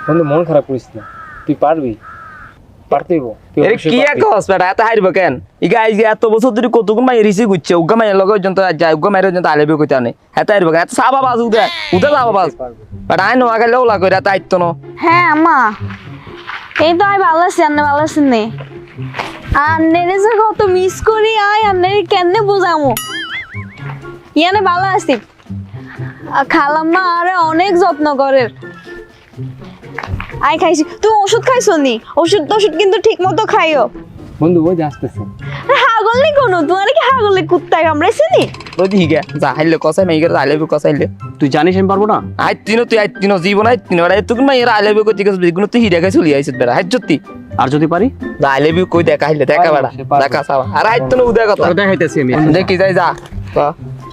বন্ধু মন খারাপ করিস না, তুই পারবি, পারতেইব। এর কি একস বেটা এত হারিব কেন ইগা আইজ এত বছর ধরে কতগুন মাই রিসি গুচ্ছে উগা মাই লগে পর্যন্ত যায় উগা মাইরে পর্যন্ত আলেবে কইতে আনে এত হারিব কেন এত সাবা বাজ উদা উদা সাবা বাজ বেটা আই নোয়া গেলে ওলা কইরা তাইতো ন। হ্যাঁ আম্মা এই তো আমি ভালো আছি, আন্নে ভালো আছেন নে? আন্নের যে কত মিস করি আয় আন্নের কেমনে বুঝামো, ইয়ানে ভালো আছি। খালাম্মা আরে অনেক যত্ন করে। আই খাইছি, তুই ওষুধ খাইছো নি? ওষুধ কিন্তু ঠিক মতো খাইও। বন্ধু ওই যে আসতেছে। হাগল নি কোনো, তোমার কি হাগলে কুত্তায় কামড়াইছে নি? ওই দিকে যা হাইলে কসাই মাইগের আলেবে কসাইলে তুই জানিস আমি পারবো না। আই তিনো তুই আই তিনো জীবন আই তিনো বেটা তুই মাইরা আলেবে কই দিকে বিগুন তুই হিডা চলি আইছিস বেটা হাই জতি আর যদি পারি যা আলেবে কই দেখা হাইলে দেখা বেটা দেখা সাবা আর আই তো উদা কথা তোর দেখাইতেছি আমি। দেখি যাই যা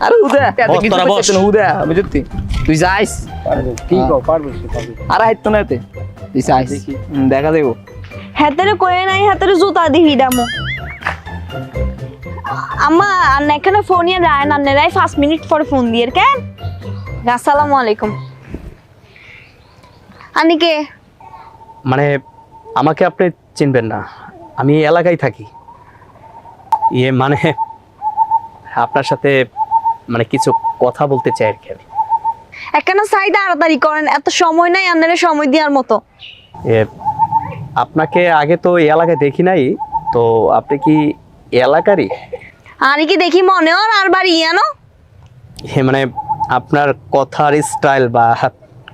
আরে উদা এত কিছু করছিস না উদা বুঝতি তুই যাইস পারবে, কি কও, পারবে সে, পারবে। আর আই তো না এতে তুই যাইস দেখা দেবো হাতেরে কয়ে নাই, হাতেরে জুতা দি হিডামো। আম্মা আন্না এখানে ফোন ইয়ে রায় না, রায় 5 মিনিট পরে ফোন দিয়ে কেন? আসসালামু আলাইকুম। আনিকে মানে আমাকে আপনি চিনবেন না, আমি এই এলাকায় থাকি। ইয়ে মানে আপনার সাথে মানে কিছু কথা বলতে চাই আর কি আমি। এখানে চাই তাড়াতাড়ি করেন, এত সময় নাই আন্নারে সময় দেওয়ার মতো। এ, আপনাকে আগে তো এই এলাকায় দেখি নাই, তো আপনি কি এই এলাকারই? আনি কি দেখি মনে হর আর বাড়ি ইয়ানো? মানে আপনার কথার স্টাইল বা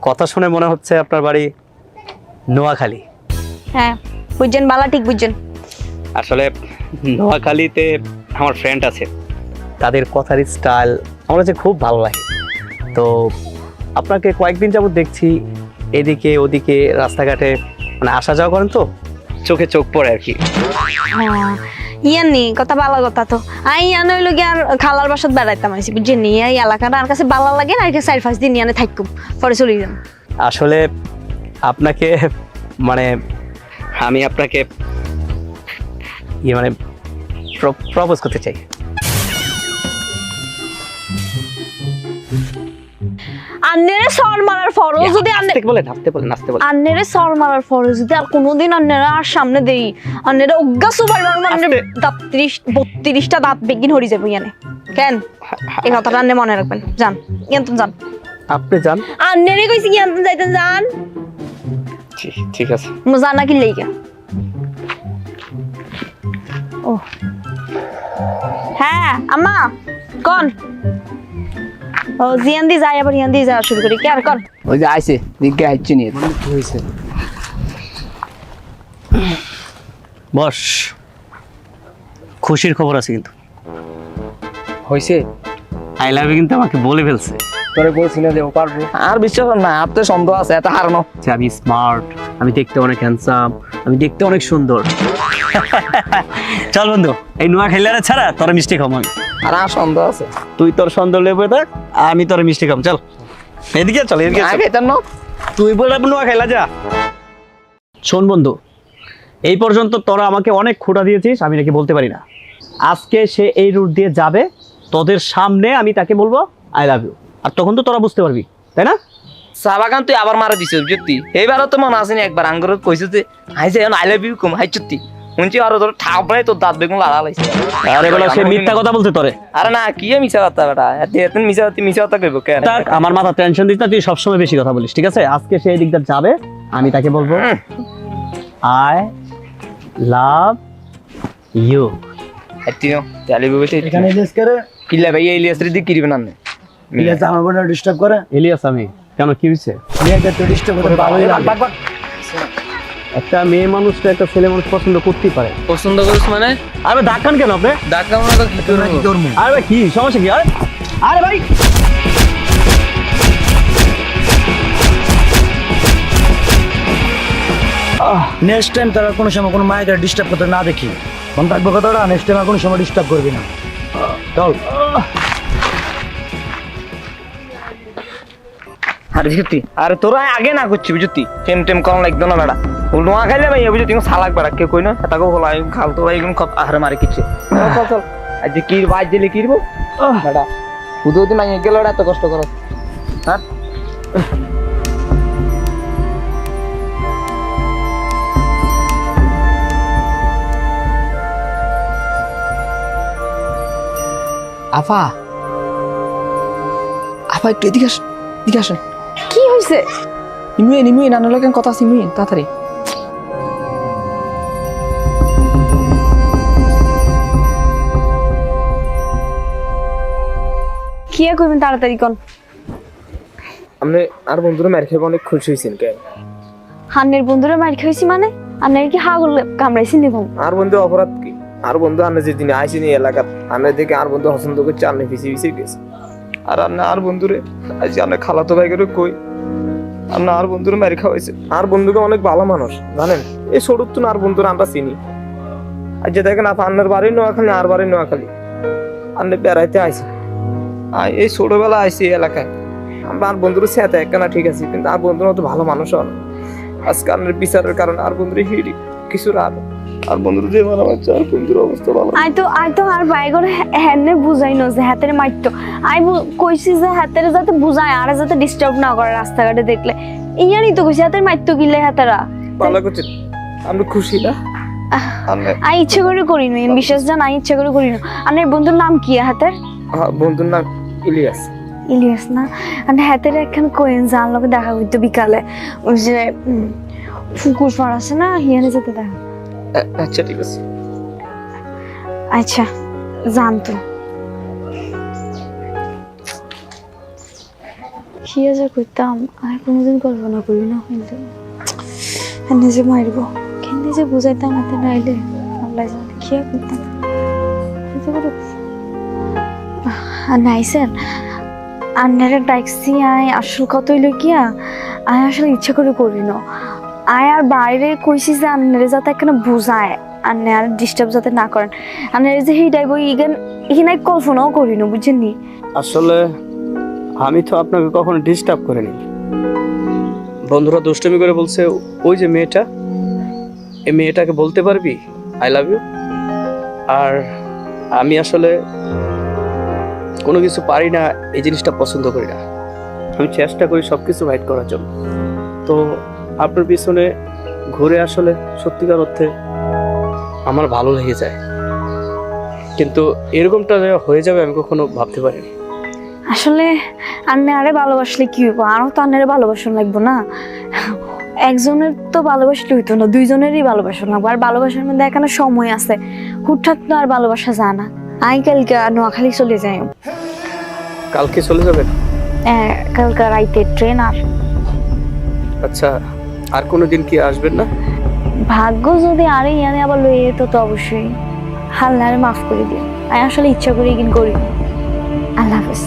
কথা শুনে মনে হচ্ছে আপনার বাড়ি নোয়াখালী। হ্যাঁ বুঝছেন, বালা ঠিক বুঝছেন। আসলে নোয়াখালীতে আমার ফ্রেন্ড আছে, তাদের কথার স্টাইল আমার কাছে খুব ভালো লাগে। তো আপনাকে কয়েকদিন যাবত দেখছি এদিকে ওদিকে রাস্তাঘাটে মানে আসা যাওয়া করেন, তো চোখে চোখ পড়ে আর কি। হ্যাঁ ইয়ান নি কথা বালা কথা তো। আই ইয়ান হইলো কি আর খালার বাসাত বেড়াইতাম আইছি বুঝছেন নি, এই এলাকাটা আর কাছে বালা লাগে না, আর 4-5 দিন ইয়ানে থাকুম পরে চলে যাম। আসলে আপনাকে মানে আমি আপনাকে ইয়ে মানে প্রপোজ করতে চাই। আন্নেরে সর মারার ফরজ যদি আন্নে নাচতে বলে নাচতে বলে আন্নেরে সর মারার ফরজ যদি আর কোনোদিন আন্নেরা আর সামনে দেই, আন্নেরে অজ্ঞা সুবার মানে দাঁত 30-32টা দাঁত বেগিন হরি যাবো ইয়ানে কেন? এই কথাটা আন্নে মনে রাখবেন। যান ইয়ান্তন যান, আপনি যান। আন্নেরে কইছি ইয়ান্তন যাইতেন যান। ঠিক আছে মজা না কি লেগা। ও হ্যাঁ আম্মা কোন ও জিয়ান্দি যায় আবার ইয়ান্দি যাওয়া শুরু করি কি আর কর। ওই যে আইছে দিকে আইছে নিয়ে কি হয়েছে? বস, খুশির খবর আছে কিন্তু। হয়েছে? আই লাভ ইউ কিন্তু আমাকে বলে ফেলছে। তোরে বলছি না যে ও পারবো। আর বিশ্বাস না আপনার সন্দেহ আছে এত হারানো যে আমি স্মার্ট, আমি দেখতে অনেক হ্যান্ডসাম, আমি দেখতে অনেক সুন্দর। চল বন্ধু, এই নোয়াখালীরা ছাড়া তোর মিষ্টি খাম আমি। আর আর সন্দেহ আছে তুই তোর সুন্দর লেবে থাক, আমি তোর মিষ্টি খাম। চল এদিকে চল, এদিকে চল। আগে তেন তুই বলে নোয়াখালী যা। শোন বন্ধু, এই পর্যন্ত তোরা আমাকে অনেক খোঁটা দিয়েছিস, আমি নাকি বলতে পারি না। আজকে সে এই রুট দিয়ে যাবে, তোদের সামনে আমি তাকে বলবো আই লাভ ইউ, আর তখন তো তোরা বুঝতে পারবি, তাই না? সাবাগান তুই আবার মারা দিছিস বুঝতি, এইবারও তো মনে আসেনি একবার আঙ্গুর কইছিস যে হাইছে আই লাভ ইউ কম হাই চুত্তি শুনছি আরো তোর ঠাপড়াই তোর দাঁত বেগুন লাড়া লাইছে। আরে বলো, সে মিথ্যা কথা বলছে তোরে। আরে না কি মিছা কথা বেটা, এত মিছা কথা কইব কেন? তাক আমার মাথা টেনশন দিস না, তুই সবসময় বেশি কথা বলিস, ঠিক আছে? আজকে সে এই দিকটা যাবে, আমি তাকে বলবো আই লাভ ইউ। এতিনো চালি বলতে এখানে ইলিয়াস করে কিল্লা ভাই ইলিয়াস রে দি কিরিবে না ইলিয়াস আমার বোনের ডিস্টার্ব করে। এলিয়াস আমি কেন, কি হয়েছে? মেয়েদের তো ডিস্টার্ব করে ভালোই লাগে। একটা মেয়ে মানুষ তো একটা ছেলে মানুষ পছন্দ করতেই পারে। পছন্দ করিস মানে? আরে ডাকান কেন আপনি? ডাকা মনে তো কি করব? আরে ভাই কি সমস্যা কি? আরে আরে ভাই নেক্সট টাইম তারা কোনো সময় কোনো মায়েদের ডিস্টার্ব করতে না দেখি, মন থাকবো কথাটা, নেক্সট টাইম আর কোনো সময় ডিস্টার্ব করবি না। চল। আরে বুঝতি, আরে তোরা আগে না করছি বুঝতি, টেম কম লাগতো না বেটা। নোয়া খাইলে ভাই বুঝতি সালাক বেটা কে কই না তাকে হলো খাল তো ভাই কত আহারে মারে কিচ্ছে। চল চল আজ কি বাজ দিলে কিরবো বেটা, উদুদি মাইয়ে গেল এত কষ্ট করো। হ্যাঁ আপা আপা একটু এদিকে আসেন, এদিকে আসেন। কি হয়েছে? ইমুয়েন আনার লাগে কথা আছে, ইমুয়েন তাড়াতাড়ি। কি আর করবেন তাড়াতাড়ি কোন? আপনি আর বন্ধুরা মার খেয়ে অনেক খুশি হয়েছেন কেন? হান্নের বন্ধুরা মার খাইছি মানে আন্নের কি হাগল কামড়াইছি নিবম? আর বন্ধু অপরাধ কি? আর বন্ধু আন্না যেদিন আইসিনি এলাকাত আন্না দেখে আর বন্ধু পছন্দ করছে, আন্না পিছিয়ে গেছে। আর আন্না আর বন্ধুরে আজ আন্না খালাতো ভাই করে কই আন্না আর বন্ধুরে মারি খাওয়াইছে। আর বন্ধুকে অনেক ভালো মানুষ জানেন, এই সরুর তো আর বন্ধুরা আমরা চিনি। আর যে দেখেন আপা আন্নার বাড়ি নোয়াখালী, আর বাড়ি নোয়াখালী, আন্না বেড়াইতে আইসে। এই ছোটবেলা আইসি এই এলাকায়, আমরা আর বন্ধুর সাথে একখানা ঠিক আছে, কিন্তু আর বন্ধুর মতো ভালো মানুষ হন। আজকে আন্নার বিচারের কারণে আর বন্ধুরে হিড়ি কিছু আর বন্ধুর যে ভালো বাচ্চা আর বন্ধুর অবস্থা ভালো। আই তো আর ভাই করে হ্যানে বুঝাইনো যে হাতের মারতো। কইছি যে হাতের যাতে বুঝায় আর যাতে ডিস্টার্ব না করে রাস্তাঘাটে দেখলে। ইয়ারই তো কইছি হাতের মারতো গিলে হাতেরা। ভালো করছেন, আমরা খুশি না? আই ইচ্ছে করে করিনি, বিশ্বাস জান আই ইচ্ছে করে করিনি। আনের বন্ধুর নাম কি হাতের? বন্ধুর নাম ইলিয়াস। ইলিয়াস না? আর হাতের একখান কোয়েন জান লোকে দেখা করতো বিকালে, ওই যে ফুকুর পাড় আছে না, হিয়ানে যেতে দেখা। আচ্ছা ঠিক আছে। আচ্ছা জানতো হিয়া যা করতাম আর কোনোদিন কল্পনা করি না, কিন্তু এনে যে মারব কেন যে বুঝাইতাম হাতে নাইলে আল্লাহ জানে খিয়া করতাম। আর নাইছেন আন্নারে ডাকছি, আয় আসল কতই লইকিয়া আয় আসলে ইচ্ছা করে করি না। আয় আর বাইরে কইছি যে আন্নারে যাতে এখানে বুঝায়, আন্নে আর ডিস্টার্ব যাতে না করেন। আন্নারে যে হিডাইব এখানে কল্পনাও করি না, বুঝছেননি? আসলে আমি তো আপনাকে কখনো ডিস্টার্ব করিনি। বন্ধুরা দুষ্টুমি করে বলছে ওই যে মেয়েটা, এই মেয়েটাকে বলতে পারবি আই লাভ ইউ। আর আমি আসলে কোনো কিছু পারি না, এই জিনিসটা পছন্দ করি না। আমি চেষ্টা করি সব কিছু রাইট করার জন্য। তো আপনার পিছনে ঘুরে আসলে সত্যিকার অর্থে আমার ভালো লেগে যায়, কিন্তু এরকমটা হয়ে যাবে আমি কখনো ভাবতে পারিনি। আসলে আন্নে আরে ভালোবাসলে কি হইব, আরও তো আন্নারে ভালোবাসন লাগবো না। একজনের তো ভালোবাসলে হইতো না, দুইজনেরই ভালোবাসা লাগবো। আর ভালোবাসার মধ্যে এখানে সময় আছে, হুটহাট তো আর ভালোবাসা যায় না। আই কালকে নোয়াখালী চলে যাই। কালকে চলে যাবেন? কালকে রাইতে ট্রেন। আর আচ্ছা, আর কোনোদিন কি আসবেন না? ভাগ্য যদি আরে ইয়ানে আবার লইয়ে যেত তো অবশ্যই হালনারে মাফ করে দিও। আমি আসলে ইচ্ছা করে এগিন করি। আল্লাহ হাফেজ।